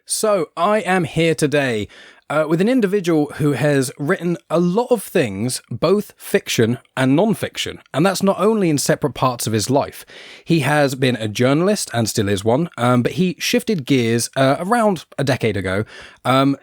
So I am here today with an individual who has written a lot of things, both fiction and non-fiction, and that's not only in separate parts of his life. He has been a journalist and still is one, but he shifted gears around a decade ago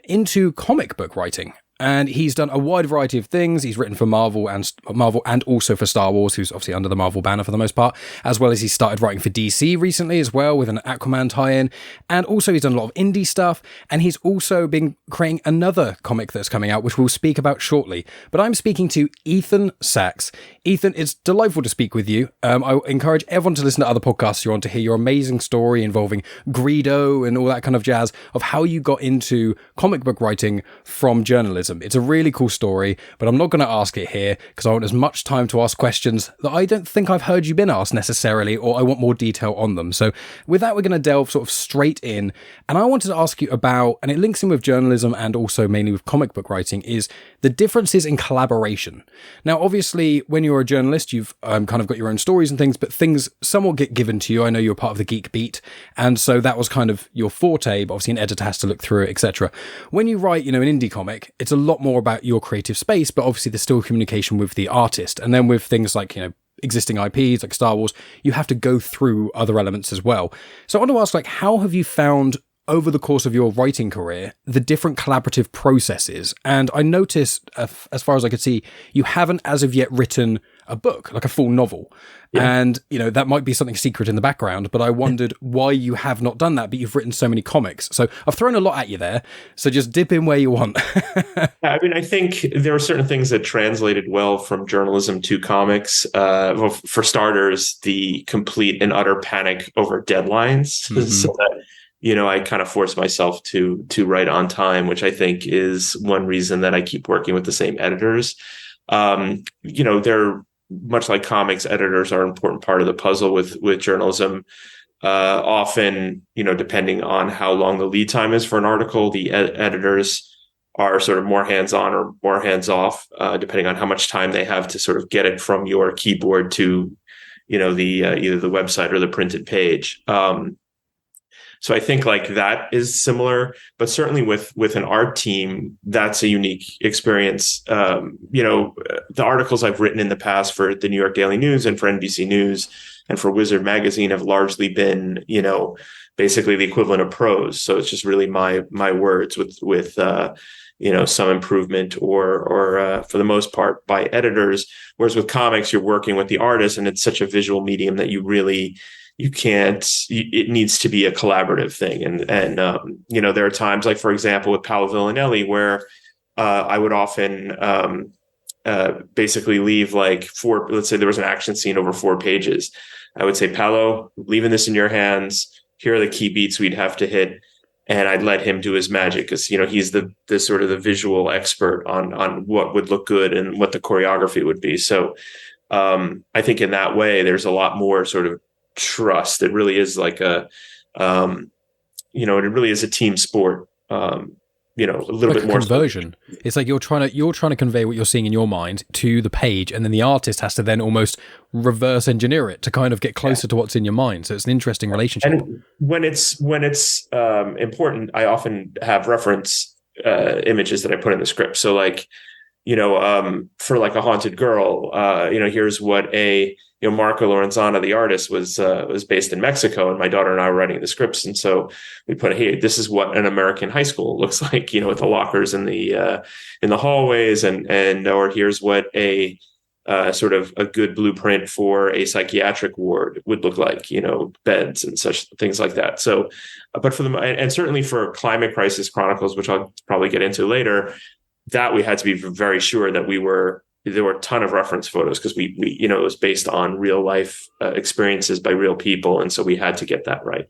into comic book writing. And he's done a wide variety of things. He's written for Marvel and also for Star Wars, who's obviously under the Marvel banner for the most part, as well as he started writing for DC recently as well with an Aquaman tie-in. And also he's done a lot of indie stuff. And he's also been creating another comic that's coming out, which we'll speak about shortly. But I'm speaking to Ethan Sachs. Ethan, it's delightful to speak with you. I encourage everyone to listen to other podcasts you're on to hear your amazing story involving Greedo and all that kind of jazz of how you got into comic book writing from journalism. It's a really cool story, but I'm not going to ask it here because I want as much time to ask questions that I don't think I've heard you been asked necessarily, or I want more detail on them. So with that, we're going to delve sort of straight in. And I wanted to ask you about, and it links in with journalism and also mainly with comic book writing, is the differences in collaboration. Now, obviously, when you're a journalist, you've kind of got your own stories and things, but things somewhat get given to you. I know you're part of the Geek Beat, and so that was kind of your forte, but obviously an editor has to look through it, etc. When you write, an indie comic, it's a lot more about your creative space, but obviously there's still communication with the artist. And then with things like, existing IPs like Star Wars, you have to go through other elements as well. So I want to ask, how have you found over the course of your writing career, the different collaborative processes? And I noticed, as far as I could see, you haven't as of yet written a book, like a full novel. Yeah. And, that might be something secret in the background, but I wondered why you have not done that, but you've written so many comics. So I've thrown a lot at you there. So just dip in where you want. I think there are certain things that translated well from journalism to comics. Well, for starters, the complete and utter panic over deadlines. Mm-hmm. So that, I kind of force myself to write on time, which I think is one reason that I keep working with the same editors. They're much like comics, editors are an important part of the puzzle with journalism. Often, depending on how long the lead time is for an article, the editors are sort of more hands-on or more hands-off, depending on how much time they have to sort of get it from your keyboard to, the either the website or the printed page. So I think that is similar, but certainly with an art team, that's a unique experience. The articles I've written in the past for the New York Daily News and for NBC News and for Wizard Magazine have largely been, basically the equivalent of prose. So it's just really my words with some improvement or for the most part by editors. Whereas with comics, you're working with the artist and it's such a visual medium that it needs to be a collaborative thing. And there are times like, for example, with Paolo Villanelli, where I would often basically leave let's say there was an action scene over 4 pages. I would say, Paolo, leaving this in your hands. Here are the key beats we'd have to hit. And I'd let him do his magic because, he's the sort of the visual expert on what would look good and what the choreography would be. So I think in that way, there's a lot more sort of trust. It really is it really is a team sport. A little bit more conversion. It's like you're trying to convey what you're seeing in your mind to the page, and then the artist has to then almost reverse engineer it to kind of get closer to what's in your mind. So it's an interesting relationship. And when it's important, I often have reference images that I put in the script. So for a Haunted Girl, here's what Marco Lorenzana, the artist, was based in Mexico, and my daughter and I were writing the scripts, and so we put, hey, this is what an American high school looks like, with the lockers in the hallways, and or here's what a sort of a good blueprint for a psychiatric ward would look like, beds and such things like that. So, but for and certainly for Climate Crisis Chronicles, which I'll probably get into later, that we had to be very sure that there were a ton of reference photos because we it was based on real life experiences by real people. And so we had to get that right.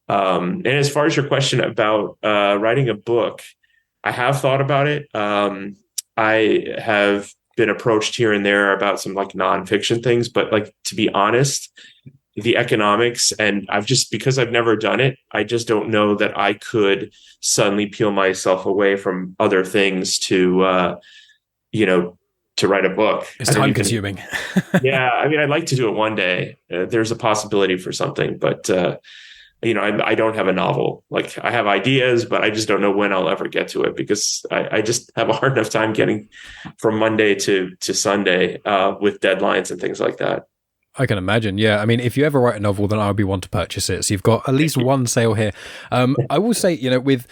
And as far as your question about writing a book, I have thought about it. I have been approached here and there about some nonfiction things, but to be honest, the economics and because I've never done it, I just don't know that I could suddenly peel myself away from other things to write a book. It's time consuming. Yeah. I mean, I'd like to do it one day. There's a possibility for something, but I don't have a novel. Like I have ideas, but I just don't know when I'll ever get to it because I just have a hard enough time getting from Monday to Sunday with deadlines and things like that. I can imagine. Yeah. I mean, if you ever write a novel, then I'll be one to purchase it. So you've got at least one sale here. I will say, with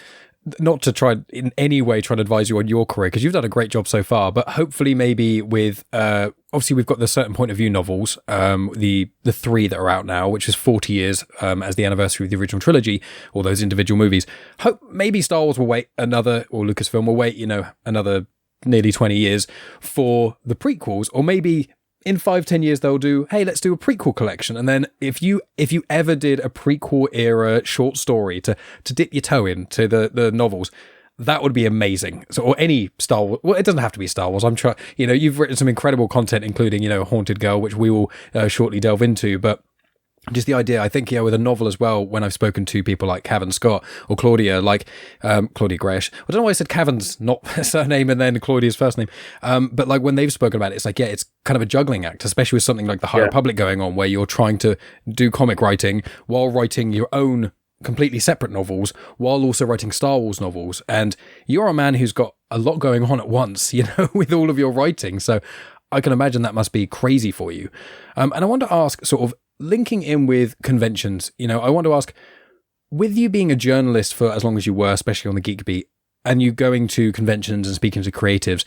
not to try in any way try to advise you on your career, because you've done a great job so far, but hopefully maybe with, obviously we've got the certain point of view novels, the three that are out now, which is 40 years as the anniversary of the original trilogy, all those individual movies. Hope maybe Star Wars will wait or Lucasfilm will wait, another nearly 20 years for the prequels, or maybe in 5-10 years they'll do, hey, let's do a prequel collection. And then if you ever did a prequel era short story to dip your toe into the novels, that would be amazing. So, or any Star Wars, well, it doesn't have to be Star Wars. I'm trying, you've written some incredible content, including, Haunted Girl, which we will shortly delve into, but just the idea, I think, with a novel as well, when I've spoken to people like Cavan Scott or Claudia, Claudia Gresh. I don't know why I said Cavan's not surname and then Claudia's first name. But like when they've spoken about it, it's like, it's kind of a juggling act, especially with something like the High Republic going on, where you're trying to do comic writing while writing your own completely separate novels, while also writing Star Wars novels. And you're a man who's got a lot going on at once, with all of your writing. So I can imagine that must be crazy for you. And I want to ask, sort of, linking in with conventions, I want to ask, with you being a journalist for as long as you were, especially on the Geek Beat, and you going to conventions and speaking to creatives,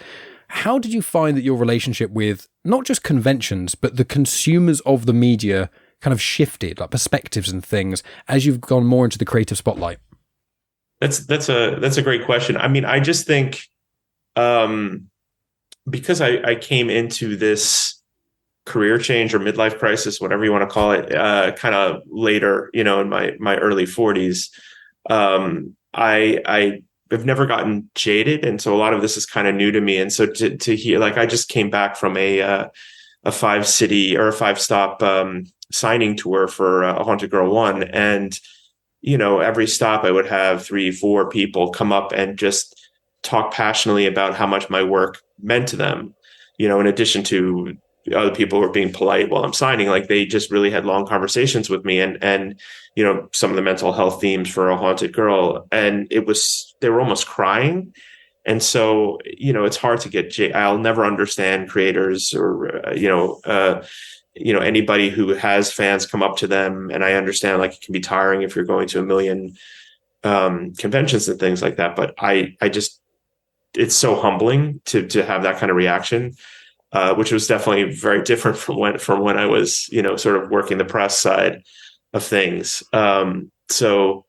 how did you find that your relationship with not just conventions, but the consumers of the media kind of shifted, like perspectives and things, as you've gone more into the creative spotlight? That's a great question. I mean, I just think because I came into this career change or midlife crisis, whatever you want to call it, kind of later, in my early 40s. I've never gotten jaded, and so a lot of this is kind of new to me. And so to hear, like, I just came back from a 5-city or a 5-stop signing tour for a Haunted Girl 1, and every stop I would have 3-4 people come up and just talk passionately about how much my work meant to them. In addition to other people were being polite while I'm signing, like they just really had long conversations with me and some of the mental health themes for A Haunted Girl. And they were almost crying. And so, it's hard to get, I'll never understand creators or, anybody who has fans come up to them. And I understand, like, it can be tiring if you're going to a million conventions and things like that. But I just, it's so humbling to have that kind of reaction. Which was definitely very different from when I was, sort of working the press side of things. So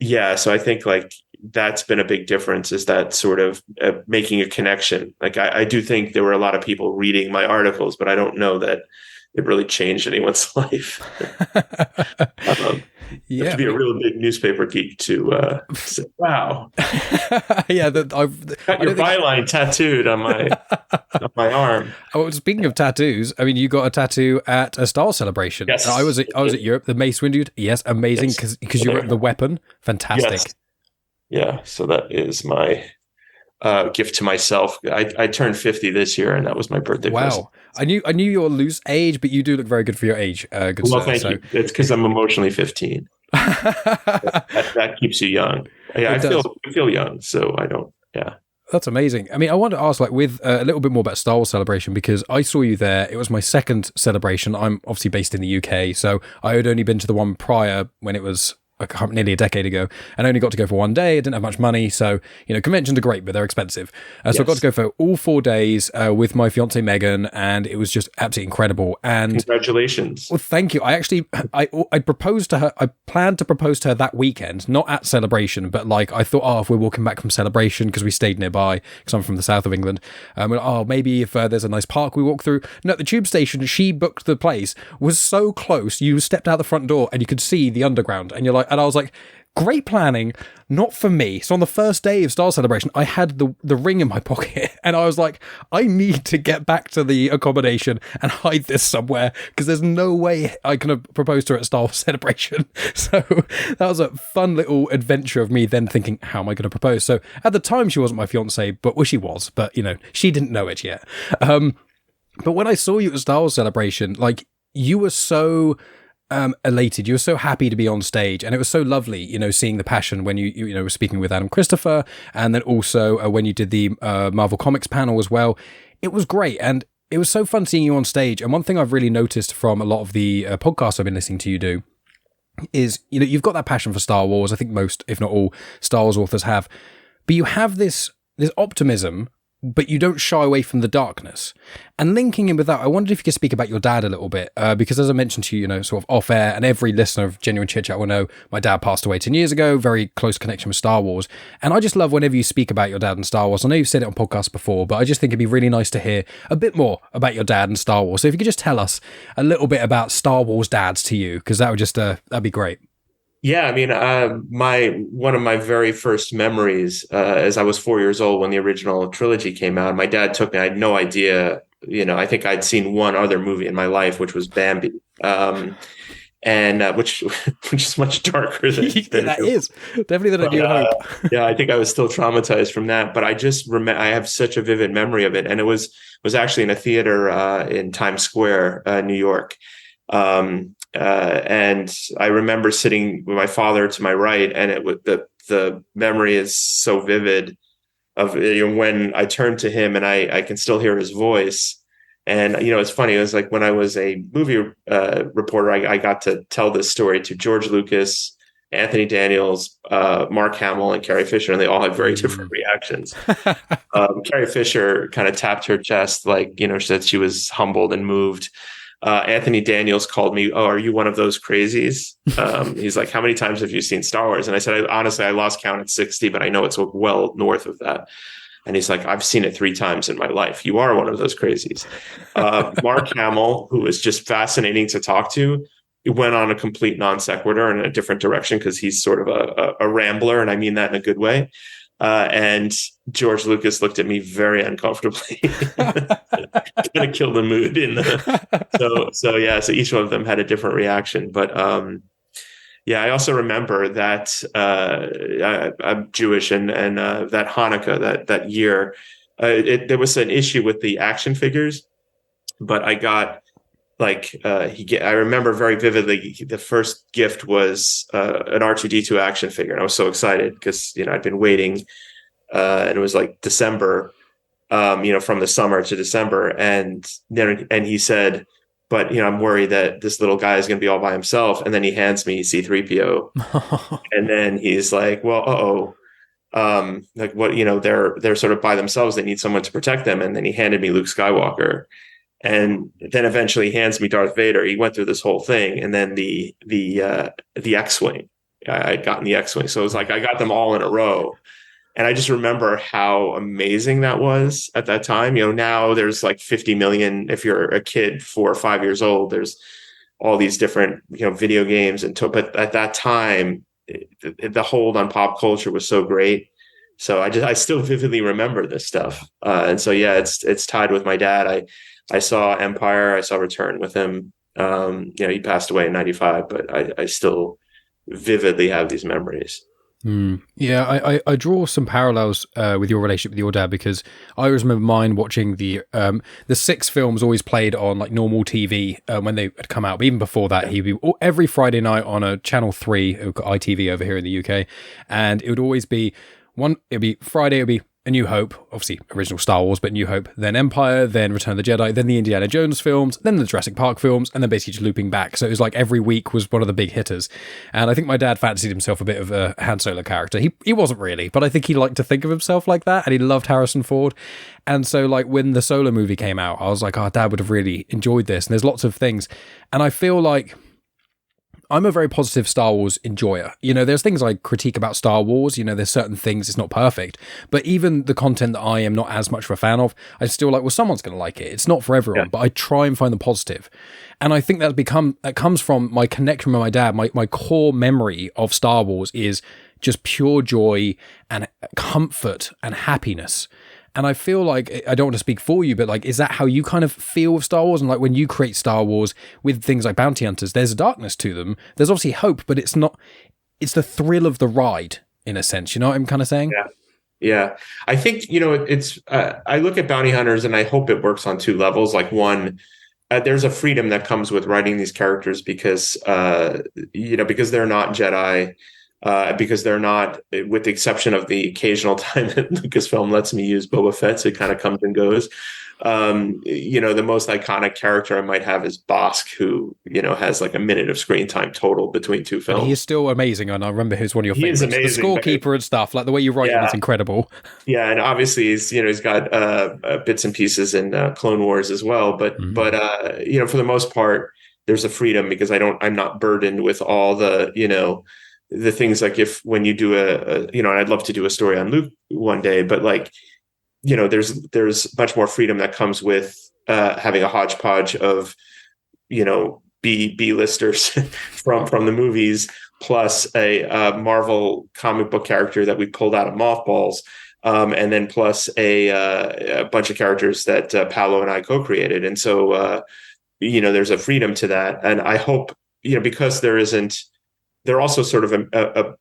I think like that's been a big difference, is that sort of making a connection. Like I do think there were a lot of people reading my articles, but I don't know that it really changed anyone's life. You have to be a real big newspaper geek to say, wow. Yeah, got your byline tattooed on my arm. Oh, speaking of tattoos, I mean, you got a tattoo at a Star Wars celebration. Yes. I was at Europe, the Mace Windu. Yes, amazing, because you wrote the weapon. Fantastic. Yes. Yeah, so that is my gift to myself. I turned 50 this year, and that was my birthday present. I knew your loose age, but you do look very good for your age. Good well, sir, thank you. It's because I'm emotionally 15. that keeps you young. Yeah, I feel young, so I don't. Yeah. That's amazing. I mean, I want to ask, like, with a little bit more about Star Wars Celebration, because I saw you there. It was my second celebration. I'm obviously based in the UK, so I had only been to the one prior when it was nearly a decade ago, and only got to go for one day. I didn't have much money, so conventions are great, but they're expensive. So I got to go for all 4 days with my fiance Megan, and it was just absolutely incredible. And congratulations! Well, thank you. I proposed to her. I planned to propose to her that weekend, not at Celebration, but like I thought, if we're walking back from Celebration, because we stayed nearby, because I'm from the south of England, maybe if there's a nice park we walk through. No, at the tube station, she booked the place, was so close. You stepped out the front door and you could see the underground, and you're like. And I was like, great planning, not for me. So on the first day of Star Celebration, I had the ring in my pocket, and I was like, I need to get back to the accommodation and hide this somewhere, because there's no way I can have proposed to her at Star Wars Celebration. So that was a fun little adventure of me then thinking, how am I going to propose? So at the time, she wasn't my fiance, but she was, but she didn't know it yet. But when I saw you at Star Wars Celebration, like, you were so elated. You were so happy to be on stage, and it was so lovely, seeing the passion when you were speaking with Adam Christopher, and then also when you did the Marvel Comics panel as well. It was great, and it was so fun seeing you on stage. And one thing I've really noticed from a lot of the podcasts I've been listening to you do is, you've got that passion for Star Wars. I think most, if not all, Star Wars authors have, but you have this optimism, but you don't shy away from the darkness. And linking in with that, I wondered if you could speak about your dad a little bit, because as I mentioned to you, sort of off air, and every listener of Genuine Chit-Chat will know my dad passed away 10 years ago, very close connection with Star Wars. And I just love whenever you speak about your dad and Star Wars. I know you've said it on podcasts before, but I just think it'd be really nice to hear a bit more about your dad and Star Wars. So if you could just tell us a little bit about Star Wars dads to you, because that would just, that'd be great. Yeah, I mean, one of my very first memories, as I was 4 years old when the original trilogy came out, my dad took me. I had no idea. I think I'd seen one other movie in my life, which was Bambi, and which is much darker than that is definitely than A New Hope. Yeah, I think I was still traumatized from that, but I just remember I have such a vivid memory of it, and it was actually in a theater in Times Square, New York. And I remember sitting with my father to my right, and the memory is so vivid of when I turned to him, and I can still hear his voice. And it's funny. It was like when I was a movie reporter, I got to tell this story to George Lucas, Anthony Daniels, Mark Hamill, and Carrie Fisher, and they all had very different reactions. Carrie Fisher kind of tapped her chest, said she was humbled and moved. Anthony Daniels called me, "Oh, are you one of those crazies?" He's like, "How many times have you seen Star Wars?" And I said, honestly, I lost count at 60, but I know it's well north of that. And he's like, "I've seen it 3 times in my life. You are one of those crazies." Mark Hamill, who is just fascinating to talk to, went on a complete non sequitur in a different direction because he's sort of a rambler, and I mean that in a good way. And George Lucas looked at me very uncomfortably, kind of killed the mood so each one of them had a different reaction. But I also remember that I'm Jewish, and that Hanukkah, that year, there was an issue with the action figures, but I got I remember very vividly the first gift was an R2-D2 action figure, and I was so excited because I'd been waiting, and it was like December, from the summer to December, and he said, "But I'm worried that this little guy is going to be all by himself." And then he hands me C-3PO, and then he's like, "Well, what? They're sort of by themselves. They need someone to protect them." And then he handed me Luke Skywalker. And then eventually he hands me Darth Vader. He went through this whole thing, and then the X-wing. I'd gotten the X-wing, so it was like I got them all in a row, and I just remember how amazing that was at that time. Now there's like 50 million. If you're a kid 4 or 5 years old, there's all these different video games, but at that time, the hold on pop culture was so great. So I still vividly remember this stuff, and so it's tied with my dad. I saw Empire, I saw Return with him. He passed away in 95, but I still vividly have these memories. Yeah, I draw some parallels with your relationship with your dad, because I always remember mine watching the 6 films always played on like normal TV when they had come out. But even before that, he'd be every Friday night on a Channel 3, ITV over here in the UK, and it would always be it'd be Friday, it'd be A New Hope, obviously original Star Wars, but New Hope, then Empire, then Return of the Jedi, then the Indiana Jones films, then the Jurassic Park films, and then basically just looping back. So it was like every week was one of the big hitters. And I think my dad fancied himself a bit of a Han Solo character. He wasn't really, but I think he liked to think of himself like that, and he loved Harrison Ford. And so like when the Solo movie came out, I was like, oh, Dad would have really enjoyed this. And there's lots of things. And I feel like I'm a very positive Star Wars enjoyer. There's things I critique about Star Wars. There's certain things it's not perfect. But even the content that I am not as much of a fan of, I still like, well, someone's going to like it. It's not for everyone, but I try and find the positive. And I think that comes from my connection with my dad. My core memory of Star Wars is just pure joy and comfort and happiness. And I feel like, I don't want to speak for you, but like, is that how you kind of feel with Star Wars? And like when you create Star Wars with things like Bounty Hunters, there's a darkness to them. There's obviously hope, but it's the thrill of the ride in a sense. You know what I'm kind of saying? Yeah. I think, it's, I look at Bounty Hunters and I hope it works on 2 levels. Like one, there's a freedom that comes with writing these characters because because they're not Jedi, because they're not, with the exception of the occasional time that Lucasfilm lets me use Boba Fett, so it kind of comes and goes. The most iconic character I might have is Bosk, who has like a minute of screen time total between two films. But he is still amazing, and I remember he was one of your favorites. He is amazing. The scorekeeper and stuff, like the way you write him is incredible. Yeah, and obviously he's got bits and pieces in Clone Wars as well. But for the most part, there's a freedom because I'm not burdened with all the things like when you do and I'd love to do a story on Luke one day, but like, there's much more freedom that comes with having a hodgepodge of, B-listers from the movies, plus a Marvel comic book character that we pulled out of mothballs. And then plus a bunch of characters that Paolo and I co-created. And so, there's a freedom to that. And I hope, because they're also sort of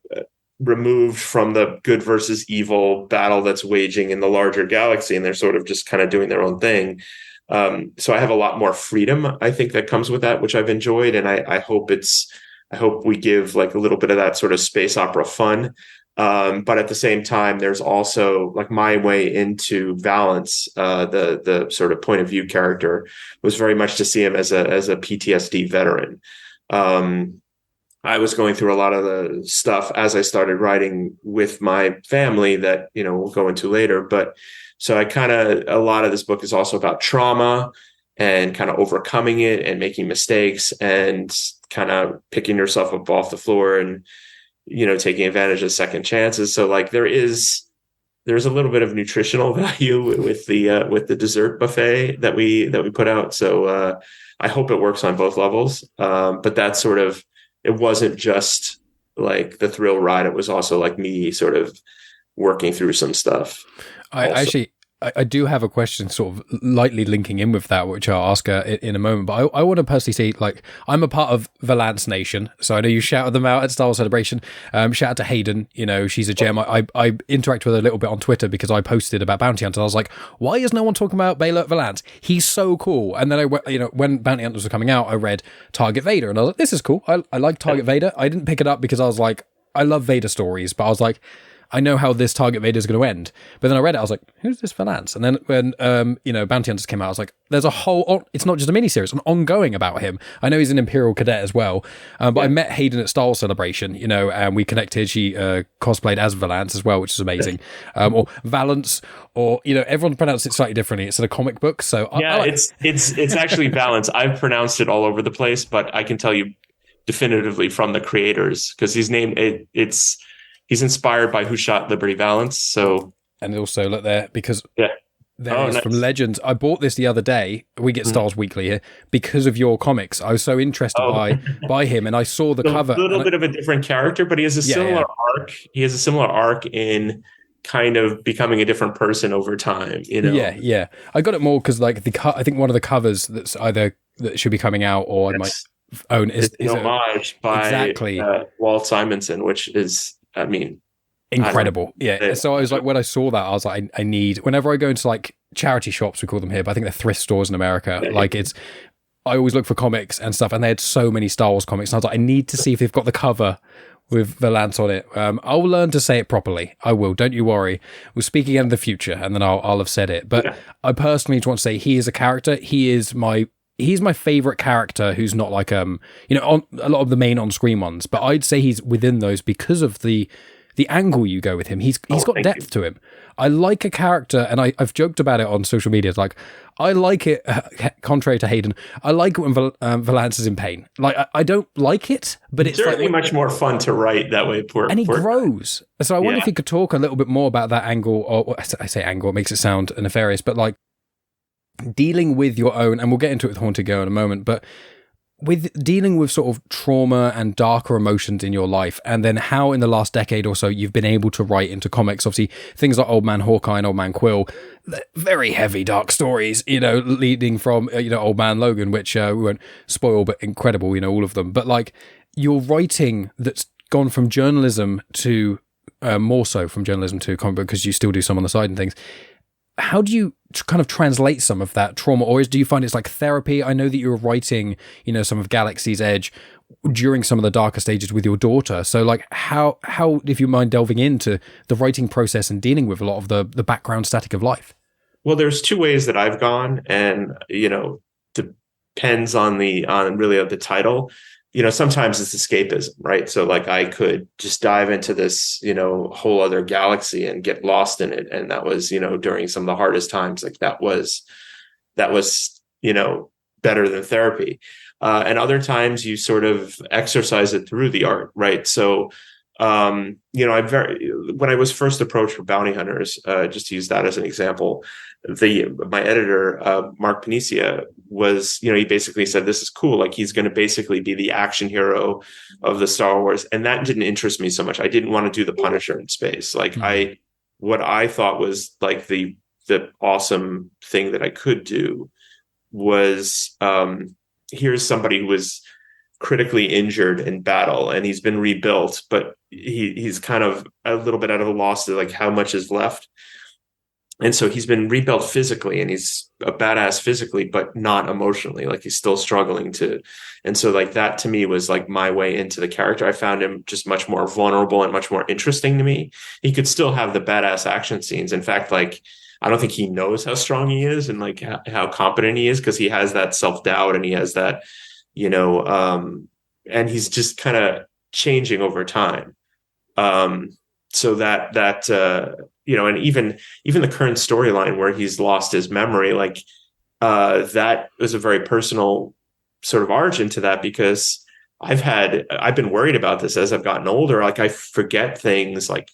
removed from the good versus evil battle that's waging in the larger galaxy, and they're sort of just kind of doing their own thing. So I have a lot more freedom, I think, that comes with that, which I've enjoyed, and I hope we give like a little bit of that sort of space opera fun. But at the same time, there's also like my way into Valance, the sort of point of view character, was very much to see him as a PTSD veteran. I was going through a lot of the stuff as I started writing with my family that, we'll go into later. But so a lot of this book is also about trauma and kind of overcoming it and making mistakes and kind of picking yourself up off the floor and, taking advantage of second chances. So like there's a little bit of nutritional value with the dessert buffet that we put out. So I hope it works on both levels. But that's sort of, it wasn't just like the thrill ride. It was also like me sort of working through some stuff. I do have a question sort of lightly linking in with that, which I'll ask in a moment. But I want to personally say, like, I'm a part of Valance Nation. So I know you shouted them out at Star Wars Celebration. Shout out to Hayden. She's a gem. I interact with her a little bit on Twitter because I posted about Bounty Hunters. I was like, why is no one talking about Baylor Valance? He's so cool. And then when Bounty Hunters were coming out, I read Target Vader. And I was like, this is cool. I like Target Vader. I didn't pick it up because I was like, I love Vader stories. But I was like, I know how this Target Vader is going to end. But then I read it, I was like, who's this Valance? And then when, Bounty Hunters came out, I was like, there's a whole, it's not just a miniseries, an ongoing about him. I know he's an Imperial cadet as well. But I met Hayden at Star Wars Celebration, and we connected. She cosplayed as Valance as well, which is amazing. Or Valance, or, everyone pronounced it slightly differently. It's in a comic book. So it's actually Valance. I've pronounced it all over the place, but I can tell you definitively from the creators, because he's named he's inspired by Who Shot Liberty Valance. So, and also look there, because nice. From Legends. I bought this the other day. We get Star Wars Weekly here because of your comics. I was so interested by him, and I saw the cover. A little bit of a different character, but he has a similar arc. He has a similar arc in kind of becoming a different person over time. Yeah. I got it more because like I think one of the covers that should be coming out or I might own is an homage by Walt Simonson, which is, I mean, incredible. Yeah. So I was like, when I saw that, I was like, I need, whenever I go into like charity shops, we call them here, but I think they're thrift stores in America. I always look for comics and stuff, and they had so many Star Wars comics. And I was like, I need to see if they've got the cover with Valance on it. I'll learn to say it properly. I will. Don't you worry. We'll speak again in the future, and then I'll have said it. But I personally just want to say he is a character. He's my favorite character who's not like on a lot of the main on-screen ones, but I'd say he's within those because of the angle you go with him. He's got depth to him. I like a character, and I've joked about it on social media. It's like, I like it, contrary to Hayden, I like it when Valance is in pain. Like, I don't like it, but it's certainly like, much more fun to write that way. And he grows. So I wonder if you could talk a little bit more about that angle, or I say angle, it makes it sound nefarious, but like, dealing with your own, and we'll get into it with Haunted Girl in a moment, but with dealing with sort of trauma and darker emotions in your life, and then how in the last decade or so you've been able to write into comics, obviously things like Old Man Hawkeye and Old Man Quill, very heavy dark stories, leading from Old Man Logan, which we won't spoil, but incredible, all of them. But like, your writing that's gone from journalism to more so from journalism to comic book, because you still do some on the side and things, how do you kind of translate some of that trauma, or do you find it's like therapy? I know that you were writing, some of Galaxy's Edge during some of the darker stages with your daughter. So like how, if you mind delving into the writing process and dealing with a lot of the background static of life? Well, there's two ways that I've gone, and depends on really the title. Sometimes it's escapism, right? So like I could just dive into this, whole other galaxy and get lost in it. And that was, during some of the hardest times, like that was, better than therapy. And other times you sort of exercise it through the art, right? So, when I was first approached for bounty hunters, just to use that as an example, my editor, Mark Panacea, was, he basically said, this is cool. Like he's going to basically be the action hero of the Star Wars. And that didn't interest me so much. I didn't want to do the Punisher in space. Like what I thought was like the awesome thing that I could do was, here's somebody who was critically injured in battle and he's been rebuilt, but he's kind of a little bit out of a loss to like how much is left. And so he's been rebuilt physically and he's a badass physically, but not emotionally. Like he's still struggling to. And so like that to me was like my way into the character. I found him just much more vulnerable and much more interesting to me. He could still have the badass action scenes. In fact, like, I don't think he knows how strong he is and like how competent he is, because he has that self-doubt and he has that, and he's just kind of changing over time. So that and even the current storyline where he's lost his memory, like that was a very personal sort of origin to that, because I've been worried about this as I've gotten older. Like I forget things like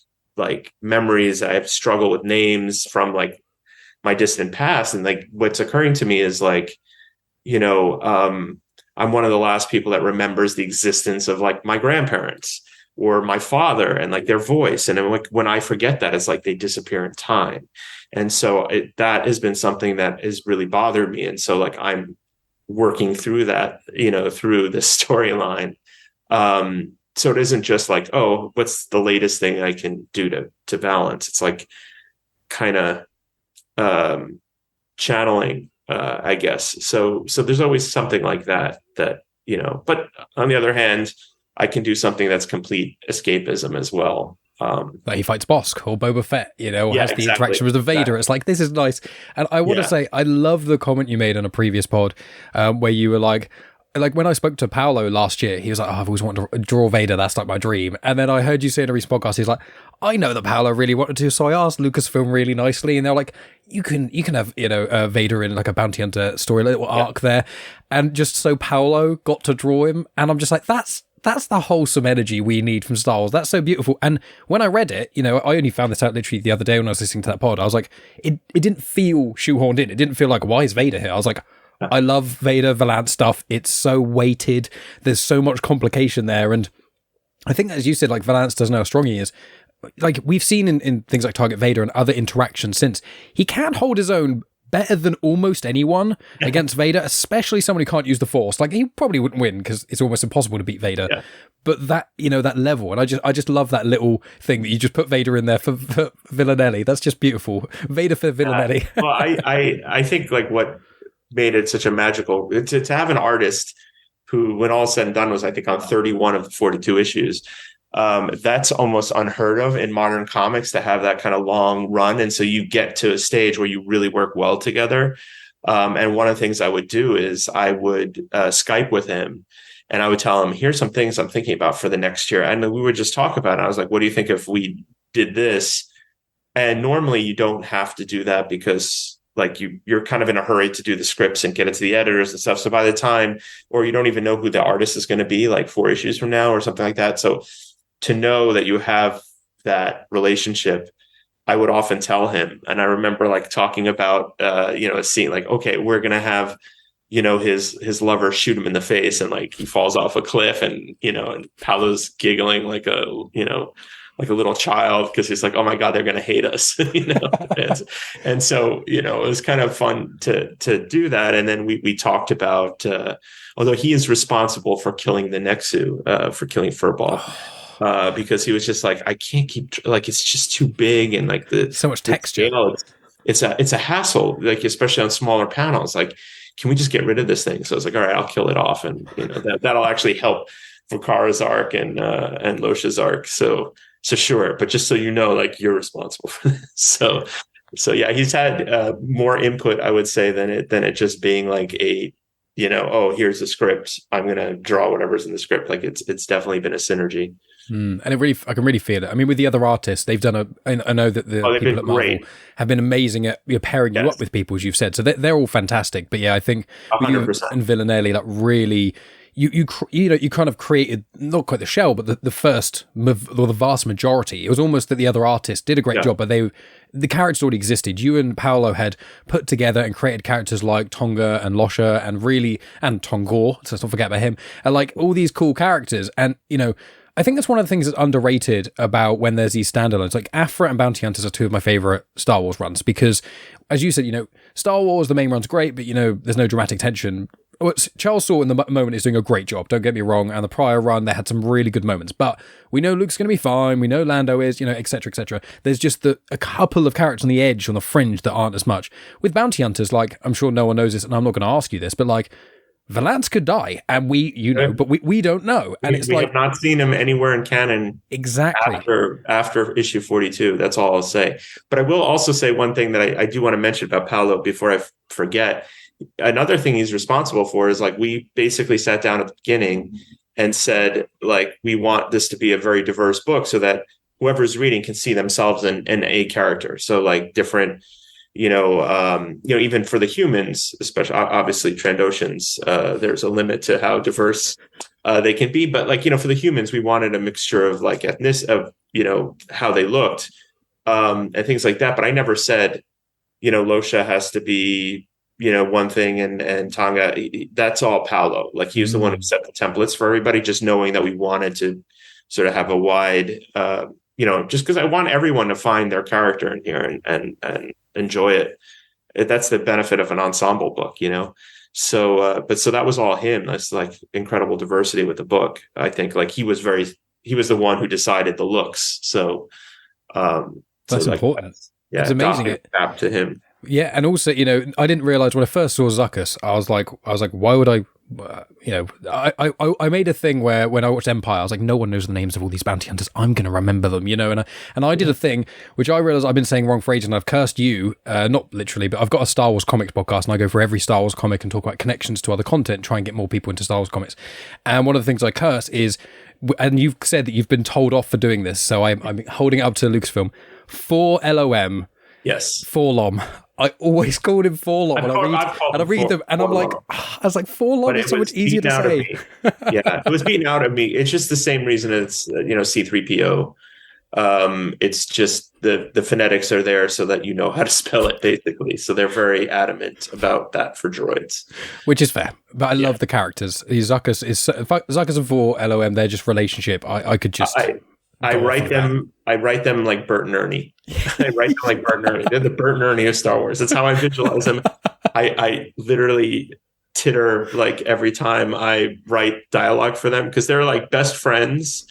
memories. I have struggled with names from like my distant past. And like what's occurring to me is like, I'm one of the last people that remembers the existence of like my grandparents or my father and like their voice. And like when I forget that, it's like they disappear in time. And so that has been something that has really bothered me. And so like I'm working through that, through the storyline. So it isn't just like, oh, what's the latest thing I can do to balance? It's like kind of channeling, I guess. So there's always something like that, but on the other hand, I can do something that's complete escapism as well. Like he fights Bosk or Boba Fett, has the interaction with the Vader. Exactly. It's like, this is nice. And I want to say, I love the comment you made on a previous pod where you were like when I spoke to Paolo last year, he was like, oh, I've always wanted to draw Vader. That's like my dream. And then I heard you say in a recent podcast, he's like, I know that Paolo really wanted to. So I asked Lucasfilm really nicely. And they're like, you can have, Vader in like a bounty hunter story, a little arc there. And just so Paolo got to draw him. And I'm just like, that's the wholesome energy we need from Star Wars. That's so beautiful. And when I read it, I only found this out literally the other day when I was listening to that pod. I was like, it didn't feel shoehorned in. It didn't feel like, why is Vader here? I was like, I love Vader Valance stuff. It's so weighted. There's so much complication there. And I think, as you said, like Valance doesn't know how strong he is. Like we've seen in things like Target Vader and other interactions since, he can hold his own better than almost anyone against Vader, especially someone who can't use the Force. Like he probably wouldn't win because it's almost impossible to beat Vader. Yeah. But that, that level, and I just love that little thing that you just put Vader in there for Villlanelli. That's just beautiful. Vader for Villlanelli. Well, I think like what made it such a magical to have an artist who, when all said and done, was I think on 31 of the 42 issues. That's almost unheard of in modern comics, to have that kind of long run. And so you get to a stage where you really work well together. And one of the things I would do is I would Skype with him and I would tell him, here's some things I'm thinking about for the next year. And we would just talk about it. I was like, what do you think if we did this? And normally you don't have to do that because like you're kind of in a hurry to do the scripts and get it to the editors and stuff. So by the time, or you don't even know who the artist is going to be like 4 issues from now or something like that. So to know that you have that relationship, I would often tell him. And I remember like talking about, a scene like, okay, we're going to have, his lover shoot him in the face and like he falls off a cliff and, and Paolo's giggling like a little child because he's like, oh my God, they're going to hate us, and so, it was kind of fun to do that. And then we talked about, although he is responsible for killing the Nexu, for killing Furball. Because he was just like, I can't keep, like, it's just too big and like so much texture. it's a hassle, like especially on smaller panels. Like, can we just get rid of this thing? So I was like, all right, I'll kill it off, and that'll actually help Vakara's arc and Losha's arc. So sure, but just so you know, like you're responsible for this. So yeah, he's had more input, I would say, than it just being like a, oh, here's the script, I'm gonna draw whatever's in the script. Like it's definitely been a synergy. And I can really feel it. I mean, with the other artists, they've done I know that the people at Marvel have been amazing at pairing you up with people, as you've said. So they're all fantastic. But yeah, I think with you and Villanelli, like really, you kind of created not quite the shell, but the first or the vast majority. It was almost that the other artists did a great job, but the characters already existed. You and Paolo had put together and created characters like Tonga and Losha and Tongor. So let's not forget about him. And like all these cool characters, and I think that's one of the things that's underrated about when there's these standalones. Like Aphra and Bounty Hunters are two of my favorite Star Wars runs because, as you said, Star Wars, the main run's great, but there's no dramatic tension. Charles Soule in the moment is doing a great job, don't get me wrong, and the prior run, they had some really good moments, but we know Luke's going to be fine, we know Lando is, etc., etc. There's just a couple of characters on the edge, on the fringe, that aren't as much. With Bounty Hunters, like, I'm sure no one knows this, and I'm not going to ask you this, but like, Valance could die, and but we don't know. And we have not seen him anywhere in canon exactly after issue 42. That's all I'll say. But I will also say one thing that I do want to mention about Paolo before I forget. Another thing he's responsible for is, like, we basically sat down at the beginning and said, like, we want this to be a very diverse book so that whoever's reading can see themselves in a character. So like different, even for the humans, especially obviously Trandoshans, there's a limit to how diverse they can be. But like, for the humans, we wanted a mixture of like how they looked and things like that. But I never said, Losha has to be, one thing and Tonga, that's all Paolo. Like he was the one who set the templates for everybody, just knowing that we wanted to sort of have a wide, just because I want everyone to find their character in here and enjoy it. That's the benefit of an ensemble book, So that was all him. That's like incredible diversity with the book. I think like he was the one who decided the looks. So that's important. It's amazing. Up to him. Yeah, and also, I didn't realize when I first saw Zuckuss, I was like, why would I? I made a thing where when I watched Empire, I was like, no one knows the names of all these bounty hunters. I'm going to remember them, and I did a thing which I realized I've been saying wrong for ages, and I've cursed you, not literally, but I've got a Star Wars comics podcast, and I go for every Star Wars comic and talk about connections to other content, try and get more people into Star Wars comics. And one of the things I curse is, and you've said that you've been told off for doing this, so I'm holding it up to Lucasfilm, for LOM. Yes. Forlom. I always called him Forlom and I read them and I'm like, I was like, Forlom is so much easier to say. Yeah, it was beaten out of me. It's just the same reason it's, C3PO. It's just the phonetics are there so that you know how to spell it, basically. So they're very adamant about that for droids. Which is fair. But I love the characters. Zuckuss and 4 LOM, they're just relationship. I could just... I write them like Bert and Ernie. I write them like Bert and Ernie. They're the Bert and Ernie of Star Wars. That's how I visualize them. I literally titter like every time I write dialogue for them because they're like best friends.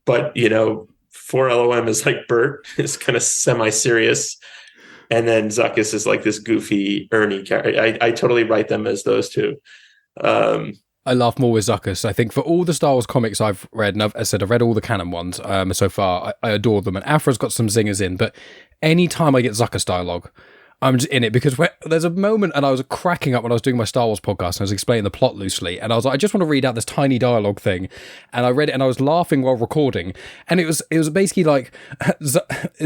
But 4LOM is like Bert is kind of semi-serious, and then Zuckuss is like this goofy Ernie character. I totally write them as those two. I laugh more with Zuckuss. I think for all the Star Wars comics I've read, and I've read all the canon ones so far, I adore them. And Afra's got some zingers in, but any time I get Zuckuss dialogue, I'm just in it because there's a moment, and I was cracking up when I was doing my Star Wars podcast, and I was explaining the plot loosely, and I was like, I just want to read out this tiny dialogue thing, and I read it, and I was laughing while recording, and it was basically like, it's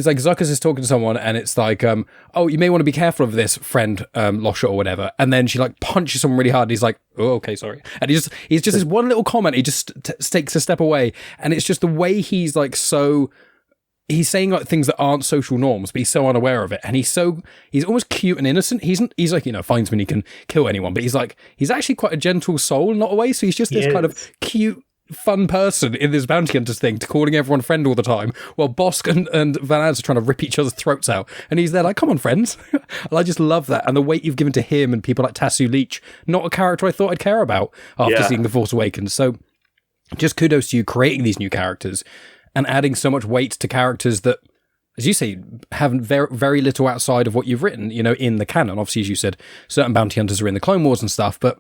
like Zuckuss is talking to someone, and it's like, oh, you may want to be careful of this, friend, Losha or whatever, and then she like punches someone really hard, and he's like, oh, okay, sorry, and he's just this one little comment, he just takes a step away, and it's just the way he's like so... He's saying like things that aren't social norms, but he's so unaware of it, and he's almost cute and innocent. He's like finds when he can kill anyone, but he's actually quite a gentle soul, not a way. So he's just this kind of cute, fun person in this bounty hunters thing, to calling everyone friend all the time, while Bosk and Van Ants are trying to rip each other's throats out, and he's there like, come on, friends. And I just love that, and the weight you've given to him and people like Tasu Leech, not a character I thought I'd care about after seeing The Force Awakens. So just kudos to you creating these new characters and adding so much weight to characters that as you say, have very, very little outside of what you've written, in the canon. Obviously, as you said, certain bounty hunters are in the Clone Wars and stuff, but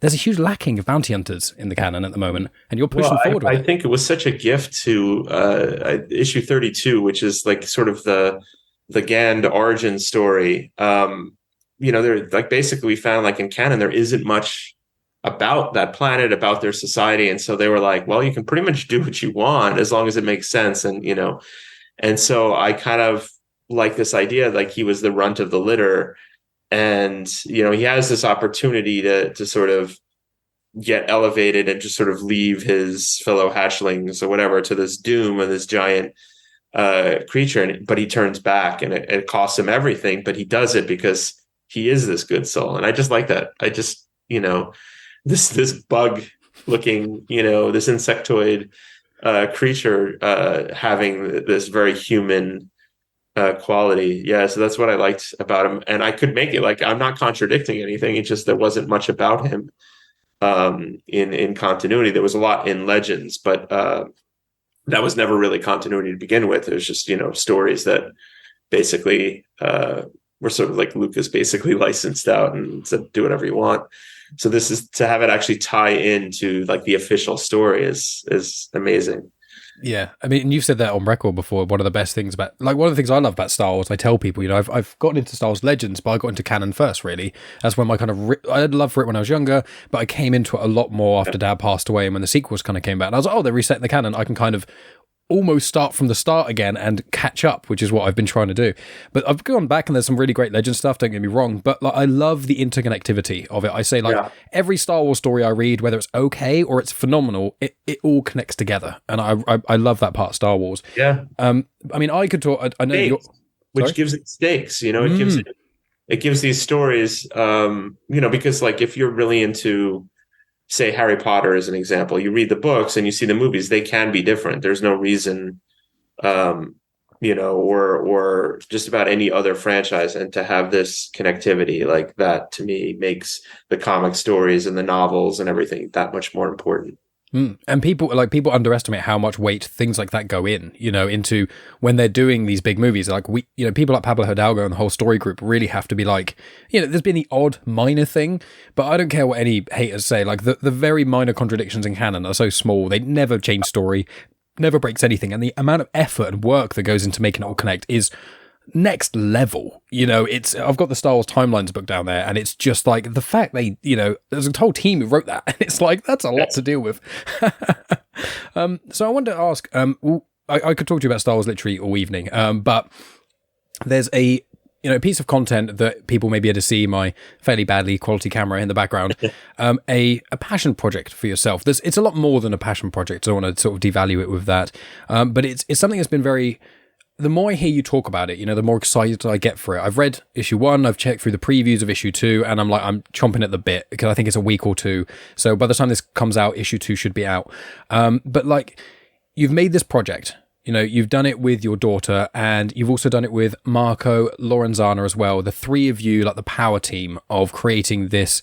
there's a huge lacking of bounty hunters in the canon at the moment, and you're pushing forward with it. I think it was such a gift to issue 32, which is like sort of the Gand origin story. They're like, basically we found like in canon there isn't much about that planet, about their society, and so they were like, well, you can pretty much do what you want as long as it makes sense, and so I kind of like this idea, like he was the runt of the litter. And, he has this opportunity to sort of get elevated and just sort of leave his fellow hatchlings or whatever to this doom of this giant creature. But he turns back, and it costs him everything. But he does it because he is this good soul. And I just like that. I just, this bug looking, this insectoid creature having this very human quality. Yeah, so that's what I liked about him, and I could make it like I'm not contradicting anything. It's just there wasn't much about him in continuity. There was a lot in Legends, but that was never really continuity to begin with. It was just stories that basically were sort of like Lucas basically licensed out and said do whatever you want. So this is to have it actually tie into like the official story is amazing. Yeah, I mean, you've said that on record before. One of the best things about, like, one of the things I love about Star Wars, I tell people, I've gotten into Star Wars Legends, but I got into canon first, really. That's when my kind of, I had love for it when I was younger, but I came into it a lot more after Dad passed away and when the sequels kind of came back. And I was like, oh, they're resetting the canon. I can kind of almost start from the start again and catch up, which is what I've been trying to do. But I've gone back and there's some really great Legend stuff, don't get me wrong, but like, I love the interconnectivity of it. I say every Star Wars story I read, whether it's okay or it's phenomenal, it all connects together. And I love that part of Star Wars. Yeah. I mean, I could talk, I know stakes, which gives it stakes, it gives these stories, because like if you're really into, say, Harry Potter as an example, you read the books and you see the movies, they can be different. There's no reason, or just about any other franchise. And to have this connectivity like that, to me, makes the comic stories and the novels and everything that much more important. And people underestimate how much weight things like that go into when they're doing these big movies. Like people like Pablo Hidalgo and the whole story group really have to be like, there's been the odd minor thing, but I don't care what any haters say. Like the very minor contradictions in canon are so small. They never change story, never breaks anything. And the amount of effort and work that goes into making it all connect is next level. I've got the Star Wars Timelines book down there, and it's just like the fact they, there's a whole team who wrote that, and it's like that's a lot to deal with. So I wanted to ask, I could talk to you about Star Wars literally all evening, but there's a piece of content that people may be able to see my fairly badly quality camera in the background, a passion project for yourself. It's a lot more than a passion project. So I want to sort of devalue it with that, but it's something that's been very. The more I hear you talk about it, the more excited I get for it. I've read issue 1, I've checked through the previews of issue 2, and I'm chomping at the bit because I think it's a week or two. So by the time this comes out, issue 2 should be out. But like, you've made this project. You've done it with your daughter, and you've also done it with Marco Lorenzana as well. The three of you, like the power team of creating this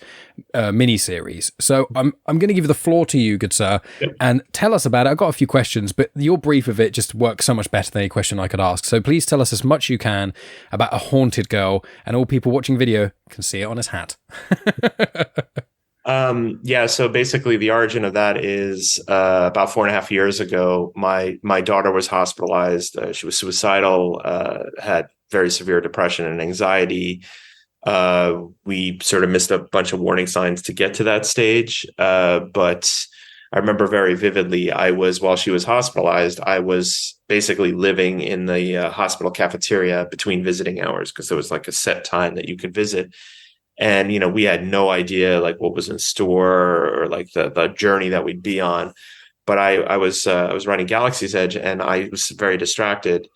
mini-series. So I'm going to give the floor to you, good sir, and tell us about it. I've got a few questions, but your brief of it just works so much better than any question I could ask. So please tell us as much you can about a haunted girl, and all people watching video can see it on his hat. So basically the origin of that is about 4.5 years ago, my daughter was hospitalized. She was suicidal, had very severe depression and anxiety. We sort of missed a bunch of warning signs to get to that stage. But I remember very vividly, while she was hospitalized, I was basically living in the hospital cafeteria between visiting hours because there was like a set time that you could visit. And, we had no idea like what was in store or like the journey that we'd be on. But I was writing Galaxy's Edge and I was very distracted.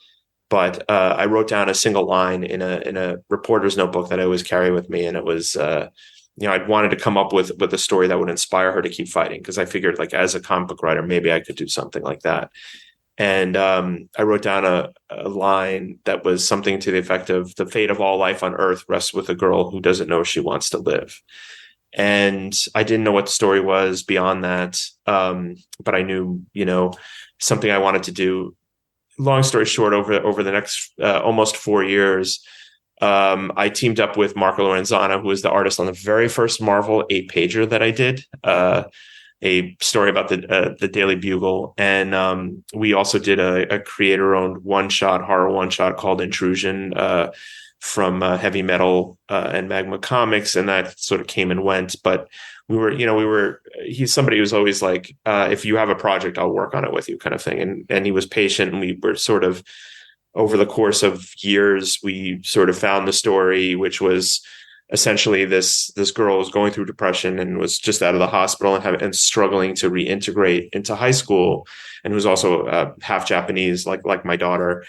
But I wrote down a single line in a reporter's notebook that I always carry with me. And it was, I'd wanted to come up with a story that would inspire her to keep fighting. Because I figured like as a comic book writer, maybe I could do something like that. And I wrote down a line that was something to the effect of the fate of all life on Earth rests with a girl who doesn't know she wants to live. And I didn't know what the story was beyond that. But I knew, something I wanted to do long story short, over the next almost 4 years, I teamed up with Marco Lorenzana, who was the artist on the very first Marvel 8-pager that I did, a story about the Daily Bugle, and we also did a creator-owned one-shot horror one-shot called Intrusion from Heavy Metal and Magma Comics, and that sort of came and went. But he's somebody who's always like, if you have a project, I'll work on it with you, kind of thing. And he was patient, and we were sort of, over the course of years, we sort of found the story, which was essentially this girl was going through depression and was just out of the hospital and struggling to reintegrate into high school, and was also half Japanese, like my daughter.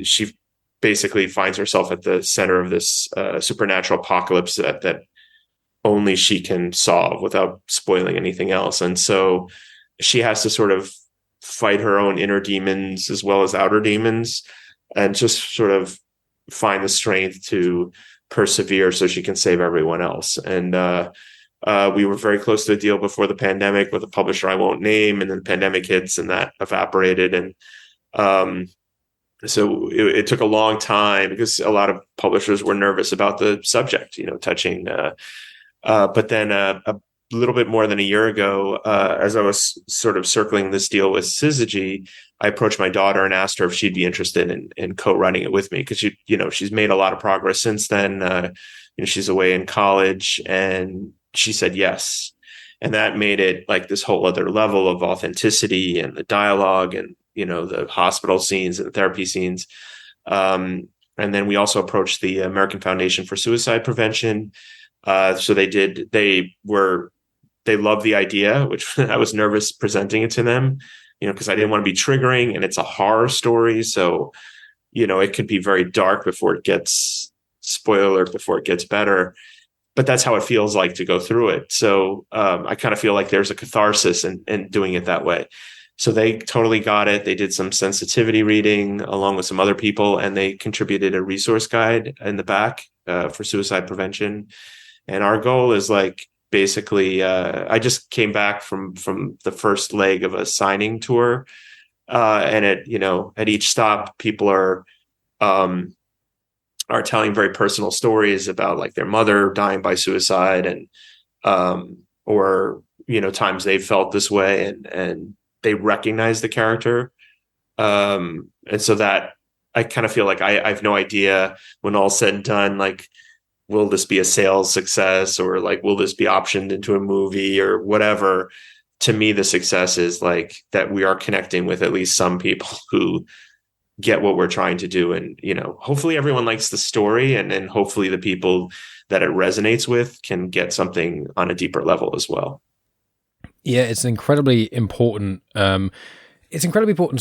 She basically finds herself at the center of this supernatural apocalypse that only she can solve without spoiling anything else. And so she has to sort of fight her own inner demons as well as outer demons, and just sort of find the strength to persevere so she can save everyone else. And we were very close to a deal before the pandemic with a publisher I won't name, and then the pandemic hits and that evaporated. And so it took a long time because a lot of publishers were nervous about the subject, touching. But then a little bit more than a year ago, as I was sort of circling this deal with Syzygy, I approached my daughter and asked her if she'd be interested in co-writing it with me, because she's made a lot of progress since then. She's away in college, and she said yes, and that made it like this whole other level of authenticity and the dialogue and the hospital scenes and the therapy scenes. And then we also approached the American Foundation for Suicide Prevention. So they loved the idea, which I was nervous presenting it to them, because I didn't want to be triggering, and it's a horror story. So, it could be very dark before it gets better, but that's how it feels like to go through it. So, I kind of feel like there's a catharsis in doing it that way. So they totally got it. They did some sensitivity reading along with some other people, and they contributed a resource guide in the back for suicide prevention. And our goal is like, basically, I just came back from the first leg of a signing tour, and at each stop, people are telling very personal stories about like their mother dying by suicide, and or times they felt this way, and they recognize the character, and so that I kind of feel like I have no idea, when all's said and done, like, will this be a sales success, or like, will this be optioned into a movie or whatever? To me, the success is like that we are connecting with at least some people who get what we're trying to do. And, hopefully everyone likes the story, and then hopefully the people that it resonates with can get something on a deeper level as well. Yeah, it's an incredibly important,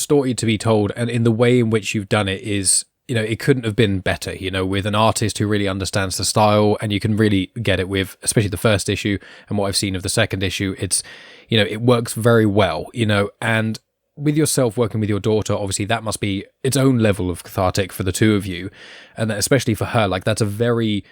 story to be told. And in the way in which you've done it is, it couldn't have been better, with an artist who really understands the style, and you can really get it with, especially the first issue and what I've seen of the second issue. It's, it works very well, and with yourself working with your daughter, obviously that must be its own level of cathartic for the two of you. And especially for her, like, that's a very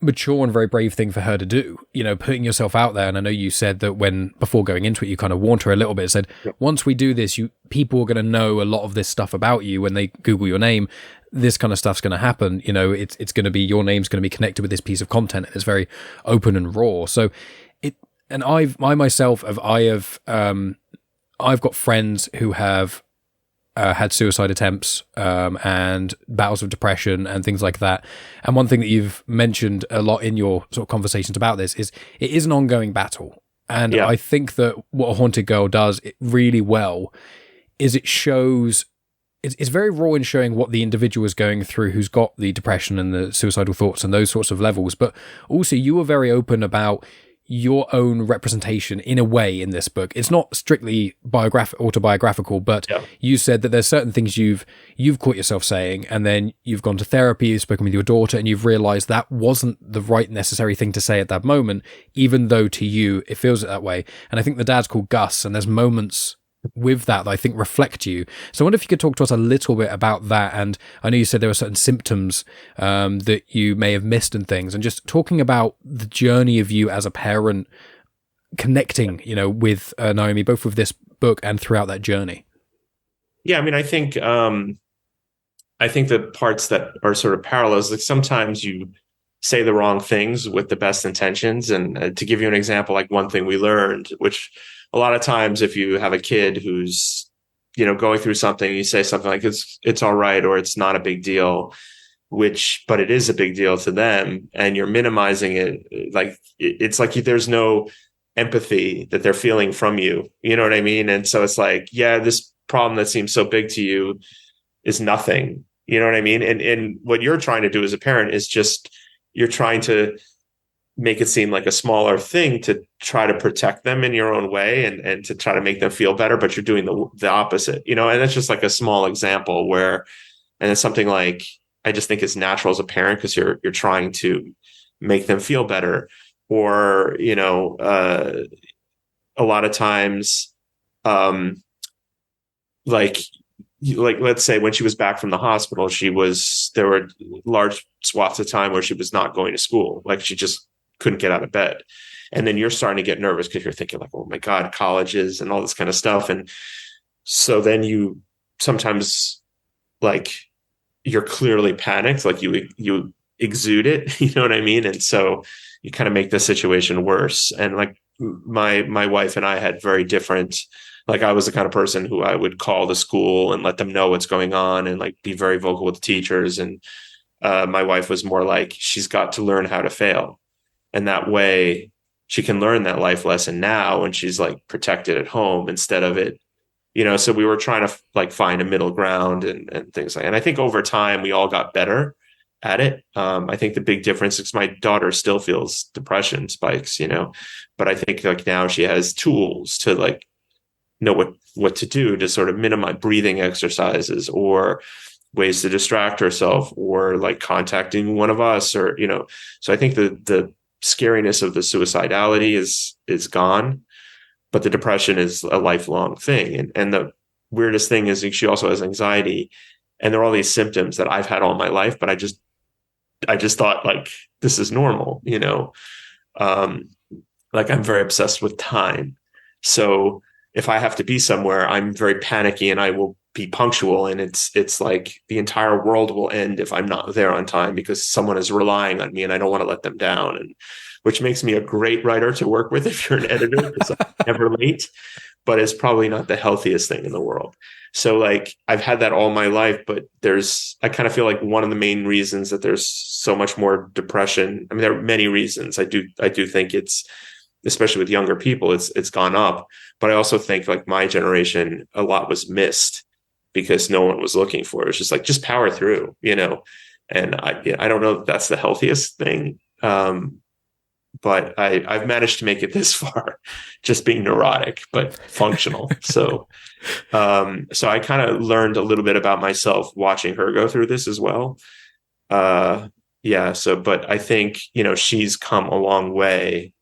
mature and very brave thing for her to do, putting yourself out there. And I know you said that before going into it, you kind of warned her a little bit, said, once we do this, people are going to know a lot of this stuff about you. When they Google your name, this kind of stuff's going to happen. It's going to be, your name's going to be connected with this piece of content. It's very open and raw. So I've got friends who have had suicide attempts and battles of depression and things like that. And one thing that you've mentioned a lot in your sort of conversations about this is it is an ongoing battle. And I think that what A Haunted Girl does really well is it shows, it's very raw in showing what the individual is going through who's got the depression and the suicidal thoughts and those sorts of levels. But also you were very open about your own representation in a way in this book. It's not strictly autobiographical, but you said that there's certain things you've caught yourself saying, and then you've gone to therapy, you've spoken with your daughter, and you've realized that wasn't the right necessary thing to say at that moment, even though to you it feels it that way. And I think the dad's called Gus, and there's moments with that I think reflect you. So I wonder if you could talk to us a little bit about that. And I know you said there were certain symptoms that you may have missed and things, and just talking about the journey of you as a parent connecting, with Naomi, both with this book and throughout that journey. Yeah, I mean, I think the parts that are sort of parallels, like sometimes you say the wrong things with the best intentions. And to give you an example, like one thing we learned, which a lot of times if you have a kid who's, going through something, you say something like it's all right, or it's not a big deal, but it is a big deal to them, and you're minimizing it. Like it's like there's no empathy that they're feeling from you. You know what I mean? And so it's like, yeah, this problem that seems so big to you is nothing. You know what I mean? And what you're trying to do as a parent is just you're trying to make it seem like a smaller thing to try to protect them in your own way and to try to make them feel better, but you're doing the opposite, and that's just like a small example where, and it's something like, I just think it's natural as a parent because you're trying to make them feel better, or, a lot of times, um, like let's say when she was back from the hospital, there were large swaths of time where she was not going to school. Like she just couldn't get out of bed. And then you're starting to get nervous because you're thinking like, oh my God, colleges and all this kind of stuff. And so then you sometimes like you're clearly panicked, like you exude it, you know what I mean? And so you kind of make the situation worse. And like my wife and I had very different, like I was the kind of person who I would call the school and let them know what's going on and like be very vocal with the teachers. And my wife was more like, she's got to learn how to fail. And that way she can learn that life lesson now and she's like protected at home instead of it, so we were trying to like find a middle ground and things like, and I think over time we all got better at it. I think the big difference is my daughter still feels depression spikes, but I think like now she has tools to like know what to do to sort of minimize breathing exercises or ways to distract herself or like contacting one of us or, so I think the scariness of the suicidality is gone, but the depression is a lifelong thing. And the weirdest thing is she also has anxiety, and there are all these symptoms that I've had all my life, but I just thought like, this is normal, like I'm very obsessed with time. So if I have to be somewhere, I'm very panicky and I will be punctual. And it's like the entire world will end if I'm not there on time because someone is relying on me and I don't want to let them down. And which makes me a great writer to work with if you're an editor, because I'm never late, but it's probably not the healthiest thing in the world. So like I've had that all my life, but I kind of feel like one of the main reasons that there's so much more depression. I mean, there are many reasons. I do think it's, especially with younger people, it's gone up. But I also think like my generation, a lot was missed because no one was looking for it. It's just like, just power through, and I don't know if that's the healthiest thing. But I've managed to make it this far, just being neurotic, but functional. So I kind of learned a little bit about myself watching her go through this as well. Yeah. So, but I think, she's come a long way,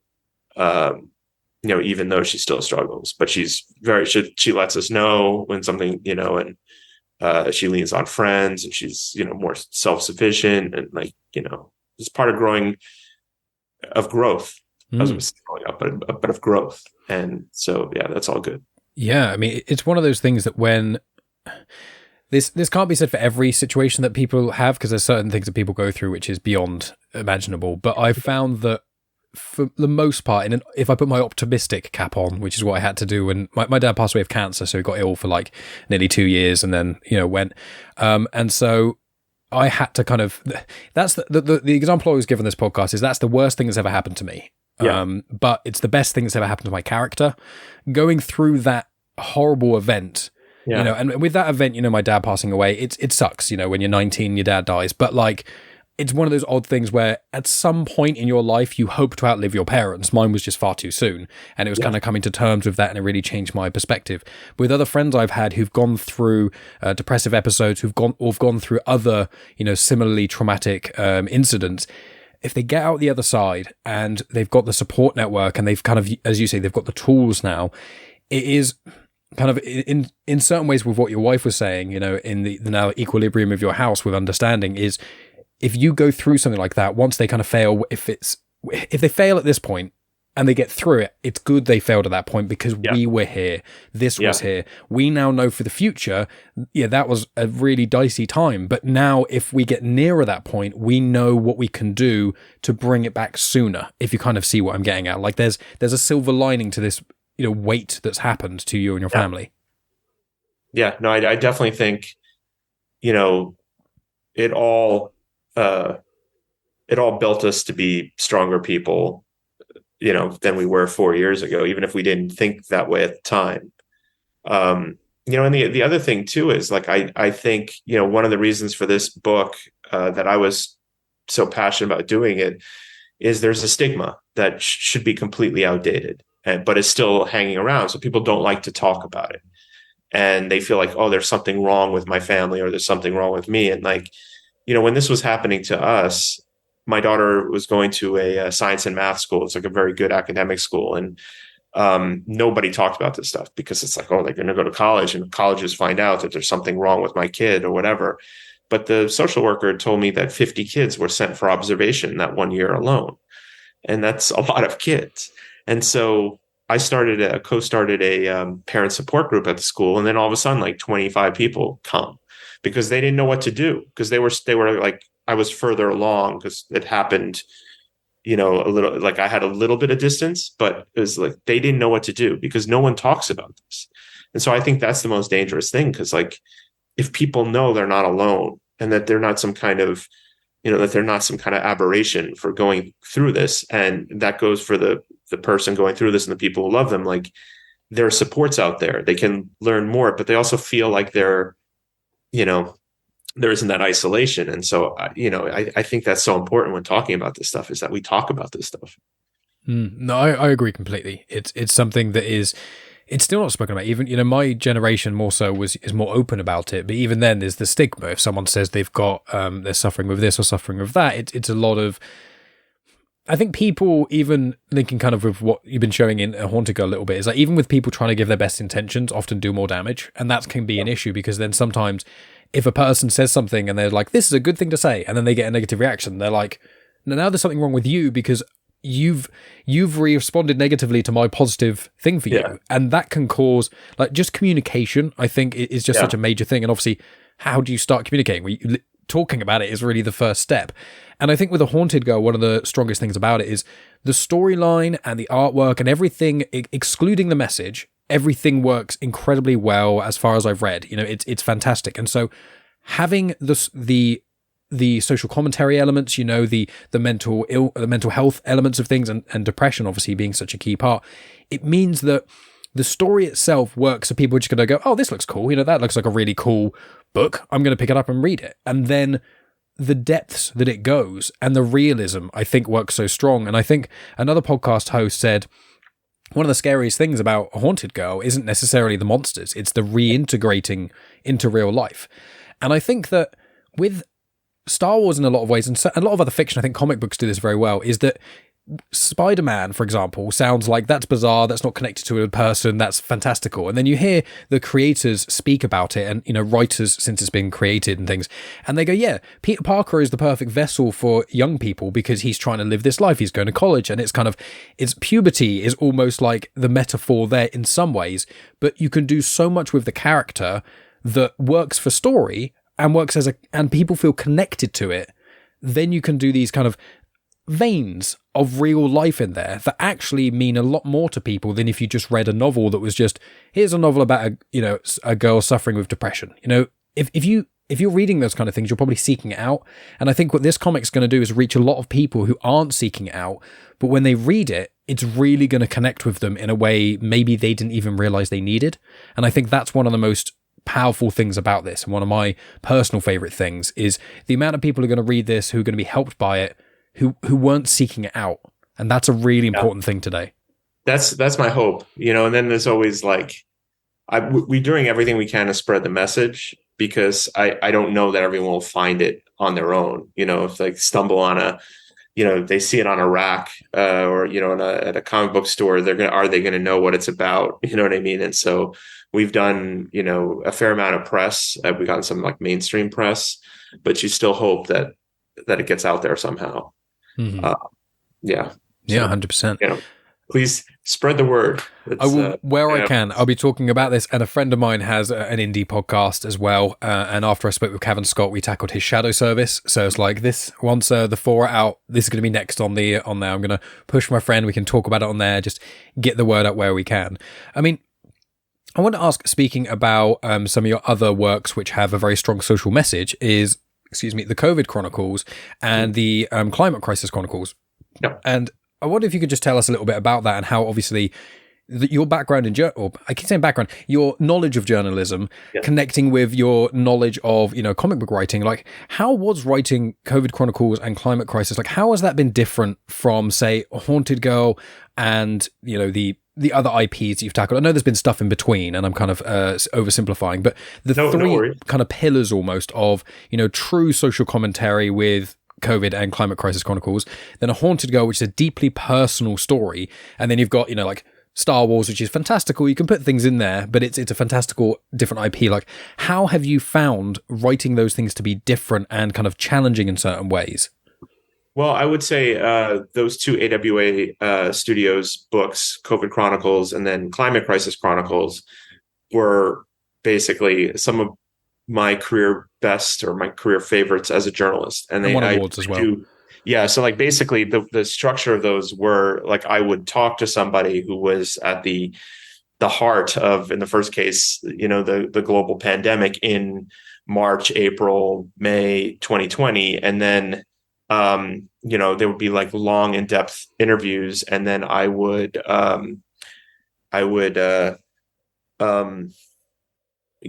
even though she still struggles, but she lets us know when something, and she leans on friends and she's, more self-sufficient and like, it's part of growth. I was growing up, but of growth. And so, yeah, that's all good. Yeah. I mean, it's one of those things that when this can't be said for every situation that people have, because there's certain things that people go through, which is beyond imaginable. But I've found that for the most part, if I put my optimistic cap on, which is what I had to do when my dad passed away of cancer, so he got ill for like nearly 2 years and then, went. And so I had to kind of, that's the example I always give in this podcast is that's the worst thing that's ever happened to me. Yeah. But it's the best thing that's ever happened to my character. Going through that horrible event, and with that event, my dad passing away, it sucks, when you're 19, your dad dies. But like, it's one of those odd things where at some point in your life, you hope to outlive your parents. Mine was just far too soon. And it was kind of coming to terms with that. And it really changed my perspective. With other friends I've had who've gone through depressive episodes, who've gone through other, similarly traumatic incidents, if they get out the other side and they've got the support network and they've kind of, as you say, they've got the tools now, it is kind of in certain ways with what your wife was saying, in the now equilibrium of your house with understanding is, if you go through something like that, once they kind of fail, if they fail at this point, and they get through it. It's good they failed at that point because we were here. This was here. We now know for the future, that was a really dicey time. But now if we get nearer that point, we know what we can do to bring it back sooner, if you kind of see what I'm getting at. Like there's a silver lining to this, weight that's happened to you and your family. Yeah, no, I definitely think, it all built us to be stronger people, than we were 4 years ago, even if we didn't think that way at the time. And the other thing too is like, I think, one of the reasons for this book that I was so passionate about doing it is there's a stigma that should be completely outdated, but it's still hanging around. So people don't like to talk about it. And they feel like, oh, there's something wrong with my family or there's something wrong with me. And like, when this was happening to us, my daughter was going to a science and math school. It's like a very good academic school. And nobody talked about this stuff because it's like, oh, they're going to go to college and colleges find out that there's something wrong with my kid or whatever. But the social worker told me that 50 kids were sent for observation that 1 year alone. And that's a lot of kids. And so I co-started a parent support group at the school. And then all of a sudden, like 25 people come because they didn't know what to do, because they were like, I was further along because it happened, a little, like I had a little bit of distance, but it was like, they didn't know what to do because no one talks about this. And so I think that's the most dangerous thing. Cause like, if people know they're not alone and that they're not some kind of, that they're not some kind of aberration for going through this. And that goes for the person going through this and the people who love them, like there are supports out there. They can learn more, but they also feel like there isn't that isolation. And so, I think that's so important when talking about this stuff is that we talk about this stuff. No, I agree completely. It's something that it's still not spoken about. Even, my generation more so is more open about it. But even then there's the stigma. If someone says they've got, they're suffering with this or suffering with that, it's a lot of, I think people, even linking kind of with what you've been showing in A Haunted Girl a little bit, is like even with people trying to give their best intentions, often do more damage. And that can be an issue because then sometimes if a person says something and they're like, this is a good thing to say, and then they get a negative reaction, they're like, no, now there's something wrong with you because you've responded negatively to my positive thing for you. And that can cause, like, just communication, I think, is just such a major thing. And obviously, how do you start communicating? Talking about it is really the first step. And I think with A Haunted Girl, one of the strongest things about it is the storyline and the artwork and everything, excluding the message, everything works incredibly well as far as I've read. It's fantastic. And so having the social commentary elements, the mental health elements of things and depression obviously being such a key part, it means that the story itself works. So people are just going to go, oh, this looks cool. That looks like a really cool book. I'm going to pick it up and read it. And then the depths that it goes and the realism, I think, works so strong. And I think another podcast host said, one of the scariest things about A Haunted Girl isn't necessarily the monsters. It's the reintegrating into real life. And I think that with Star Wars in a lot of ways, and a lot of other fiction, I think comic books do this very well, is that Spider-Man, for example, sounds like that's bizarre, that's not connected to a person, that's fantastical. And then you hear the creators speak about it and, writers since it's been created and things. And they go, yeah, Peter Parker is the perfect vessel for young people because he's trying to live this life. He's going to college and it's puberty is almost like the metaphor there in some ways, but you can do so much with the character that works for story and works and people feel connected to it. Then you can do these kind of veins of real life in there that actually mean a lot more to people than if you just read a novel that was just, here's a novel about a girl suffering with depression. If you're reading those kind of things, you're probably seeking it out. And I think what this comic's going to do is reach a lot of people who aren't seeking it out, but when they read it, it's really going to connect with them in a way maybe they didn't even realize they needed. And I think that's one of the most powerful things about this. And one of my personal favorite things is the amount of people who are going to read this, who are going to be helped by it, who weren't seeking it out. And that's a really important thing today. That's my hope, and then there's always like, we're doing everything we can to spread the message because I don't know that everyone will find it on their own. If they stumble on they see it on a rack or, at a comic book store, are they going to know what it's about? You know what I mean? And so we've done, a fair amount of press. We've gotten some like mainstream press, but you still hope that it gets out there somehow. Mm-hmm. Yeah. Yeah, 100%. Please spread the word. I will, where I yeah. can, I'll be talking about this. And a friend of mine has an indie podcast as well. And after I spoke with Kevin Scott, we tackled his shadow service. So it's like this, once the 4 are out, this is going to be next on there. I'm going to push my friend. We can talk about it on there. Just get the word out where we can. I mean, I want to ask, speaking about some of your other works which have a very strong social message, is, the COVID Chronicles and the Climate Crisis Chronicles. Yep. And I wonder if you could just tell us a little bit about that and how obviously your background in I keep saying background, your knowledge of journalism, connecting with your knowledge of, comic book writing. Like, how was writing COVID Chronicles and Climate Crisis? Like, how has that been different from, say, Haunted Girl and, the other IPs you've tackled? I know there's been stuff in between and I'm kind of oversimplifying, but the three kind of pillars almost of, true social commentary with COVID and Climate Crisis Chronicles, then a Haunted Girl, which is a deeply personal story, and then you've got, like Star Wars, which is fantastical. You can put things in there, but it's a fantastical different IP. Like, how have you found writing those things to be different and kind of challenging in certain ways? Well, I would say those two AWA Studios books, COVID Chronicles and then Climate Crisis Chronicles, were basically some of my career best or my career favorites as a journalist. And they won awards as well. Yeah. So like basically the structure of those were like, I would talk to somebody who was at the heart of, in the first case, the global pandemic in March, April, May 2020. And then, there would be like long in-depth interviews. And then I would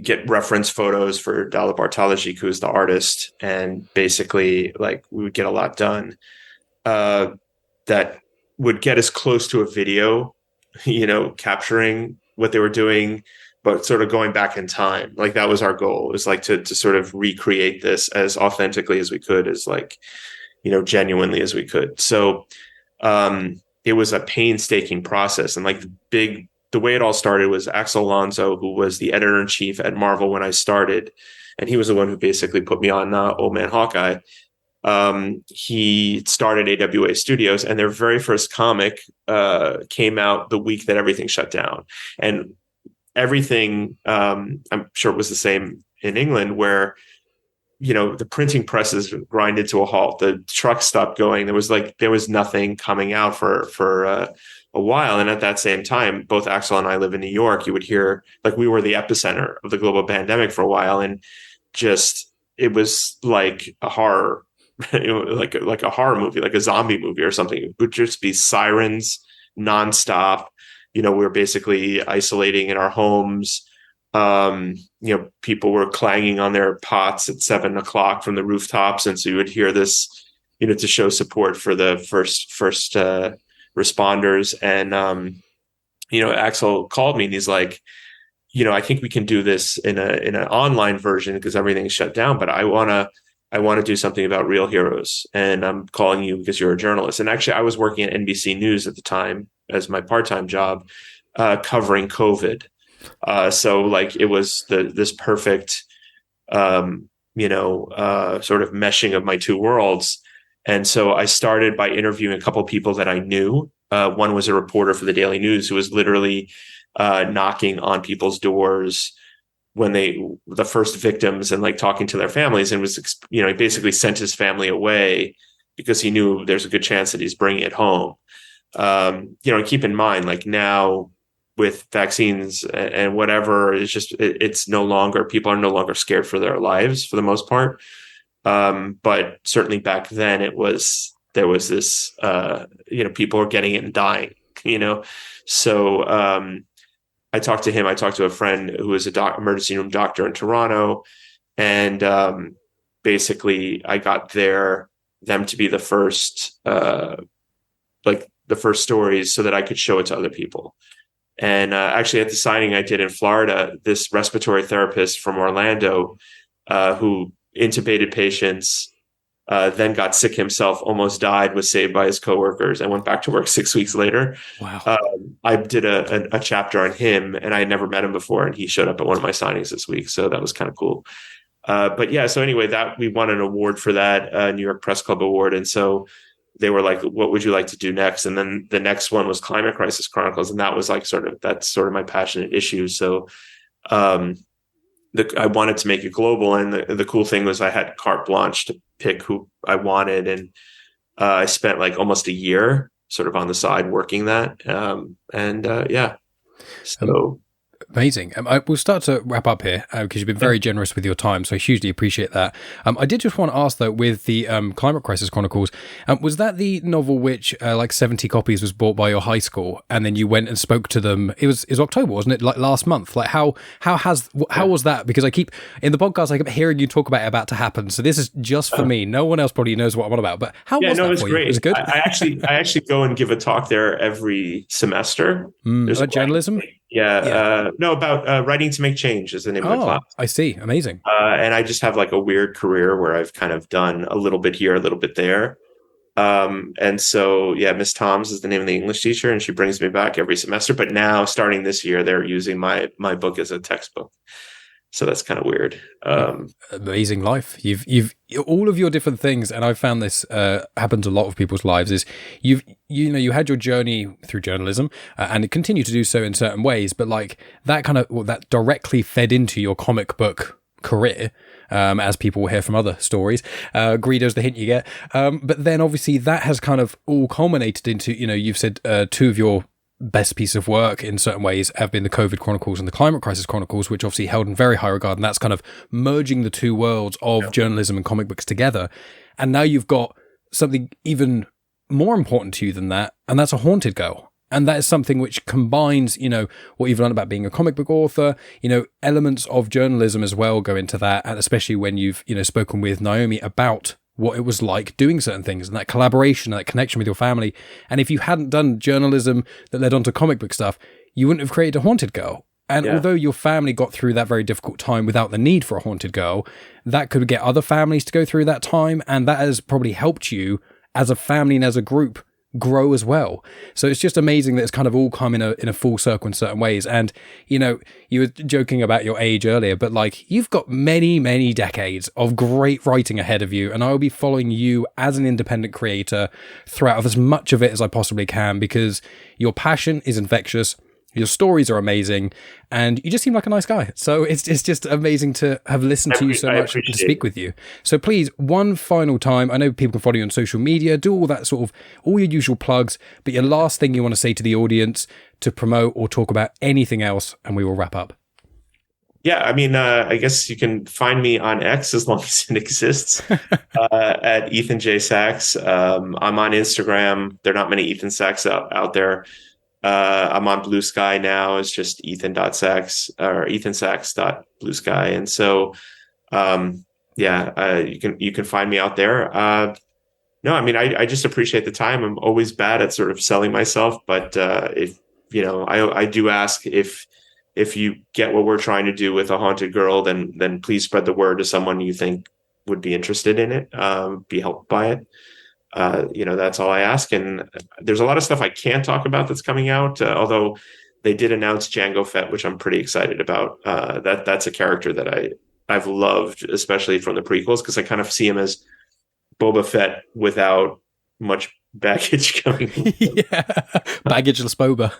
get reference photos for Dalla Bartologic, who's the artist, and basically like we would get a lot done that would get us close to a video, capturing what they were doing, but sort of going back in time. Like that was our goal. It was like to sort of recreate this as authentically as we could, as like, genuinely as we could. So it was a painstaking process. And like the way it all started was Axel Alonso, who was the editor-in-chief at Marvel when I started, and he was the one who basically put me on Old Man Hawkeye. He started AWA Studios, and their very first comic came out the week that everything shut down. And everything, I'm sure it was the same in England, where the printing presses grinded to a halt. The trucks stopped going. There was nothing coming out for a while. And at that same time, both Axel and I live in New York. You would hear like we were the epicenter of the global pandemic for a while, and it was like a horror, like a horror movie, like a zombie movie or something. It would just be sirens nonstop. We were basically isolating in our homes. People were clanging on their pots at 7:00 from the rooftops, and so you would hear this, to show support for the first responders. And Axel called me and he's like, I think we can do this in an online version because everything's shut down, but I want to do something about real heroes, and I'm calling you because you're a journalist. And actually I was working at NBC News at the time as my part-time job, covering COVID. So like it was this perfect, sort of meshing of my two worlds. And so I started by interviewing a couple of people that I knew. One was a reporter for the Daily News who was literally knocking on people's doors when the first victims, and like talking to their families, and was, he basically sent his family away because he knew there's a good chance that he's bringing it home. Keep in mind, like now with vaccines and whatever, it's no longer, people are no longer scared for their lives for the most part. But certainly back then there was this, people were getting it and dying, So I talked to him. I talked to a friend who was emergency room doctor in Toronto. And basically I got them to be the first, the first stories so that I could show it to other people. And actually at the signing I did in Florida, this respiratory therapist from Orlando who intubated patients, then got sick himself, almost died, was saved by his coworkers, and went back to work 6 weeks later. Wow. I did a chapter on him, and I had never met him before, and he showed up at one of my signings this week. So that was kind of cool. But yeah, so anyway, that we won an award for that, New York Press Club Award. And so they were like, what would you like to do next? And then the next one was Climate Crisis Chronicles. And that was like that's sort of my passionate issue. So I wanted to make it global. And the cool thing was I had carte blanche to pick who I wanted. And I spent like almost a year sort of on the side working that. Yeah. So amazing. We'll start to wrap up here because you've been very generous with your time, so I hugely appreciate that. I did just want to ask though, with the Climate Crisis Chronicles, was that the novel which like 70 copies was bought by your high school, and then you went and spoke to them? It was October, wasn't it? Like last month. Like how was that? Because I keep in the podcast, I keep hearing you talk about it about to happen. So this is just for me. No one else probably knows what I'm on about. But how was that for you? Great. It was good. I actually go and give a talk there every semester. About journalism. No, about writing to make change is the name of the class. I see. Amazing. And I just have like a weird career where I've kind of done a little bit here, a little bit there. And so, Miss Toms is the name of the English teacher, and she brings me back every semester. But now, starting this year, they're using my book as a textbook. So that's kind of weird. Amazing life. You've all of your different things, and I've found this happens a lot of people's lives. Is you had your journey through journalism, and it continued to do so in certain ways. But like that that directly fed into your comic book career, as people will hear from other stories. Greedo's the hint you get. But then obviously that has kind of all culminated into, you've said two of your best piece of work in certain ways have been the COVID Chronicles and the Climate Crisis Chronicles, which obviously held in very high regard. And that's kind of merging the two worlds of journalism and comic books together. And now you've got something even more important to you than that. And that's A Haunted Girl. And that is something which combines, what you've learned about being a comic book author, elements of journalism as well go into that. And especially when you've, spoken with Naomi about what it was like doing certain things and that collaboration, that connection with your family. And if you hadn't done journalism that led on to comic book stuff, you wouldn't have created A Haunted Girl. And although your family got through that very difficult time without the need for A Haunted Girl, that could get other families to go through that time. And that has probably helped you as a family and as a group grow as well. So it's just amazing that it's kind of all come in a full circle in certain ways. And you were joking about your age earlier, but like you've got many decades of great writing ahead of you, and I will be following you as an independent creator throughout as much of it as I possibly can, because your passion is infectious. Your stories are amazing, and you just seem like a nice guy. So it's just amazing to have listened to you so much and to speak with you. So please, one final time, I know people can follow you on social media, do all that sort of, all your usual plugs, but your last thing you want to say to the audience to promote or talk about anything else, and we will wrap up. Yeah, I mean, I guess you can find me on X as long as it exists, at Ethan J. Sachs. I'm on Instagram. There are not many Ethan Sachs out there. I'm on Blue Sky now. It's just Ethan.Sachs or EthanSachs.BlueSky. And so, you can find me out there. No, I mean, I just appreciate the time. I'm always bad at sort of selling myself, but, I do ask if you get what we're trying to do with A Haunted Girl, then please spread the word to someone you think would be interested in it, be helped by it. That's all I ask. And there's a lot of stuff I can't talk about that's coming out, although they did announce Jango Fett, which I'm pretty excited about. That's a character that I've loved, especially from the prequels, because I kind of see him as Boba Fett without much baggage coming. Baggageless Boba.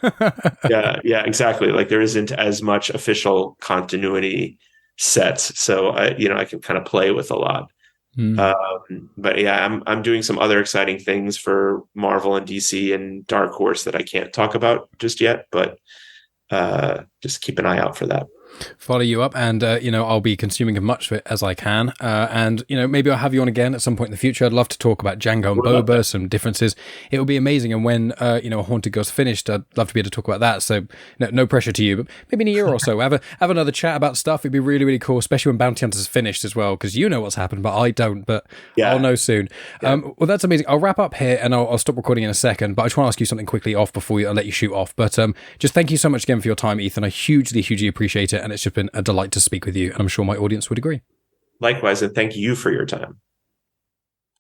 yeah, exactly. Like there isn't as much official continuity sets, so I can kind of play with a lot. But yeah, I'm doing some other exciting things for Marvel and DC and Dark Horse that I can't talk about just yet, but just keep an eye out for that. Follow you up, and I'll be consuming as much of it as I can, and maybe I'll have you on again at some point in the future. I'd love to talk about Jango and Boba, some differences. It would be amazing. And when A Haunted Girl's finished, I'd love to be able to talk about that. So no pressure to you, but maybe in a year or so have another chat about stuff. It'd be really cool, especially when Bounty Hunters is finished as well, because you know what's happened, but I don't. But I'll know soon. Well, that's amazing. I'll wrap up here, and I'll stop recording in a second, but I just want to ask you something quickly off before I let you shoot off. But just thank you so much again for your time, Ethan. I hugely appreciate it, and it's just been a delight to speak with you, and I'm sure my audience would agree. Likewise, and thank you for your time.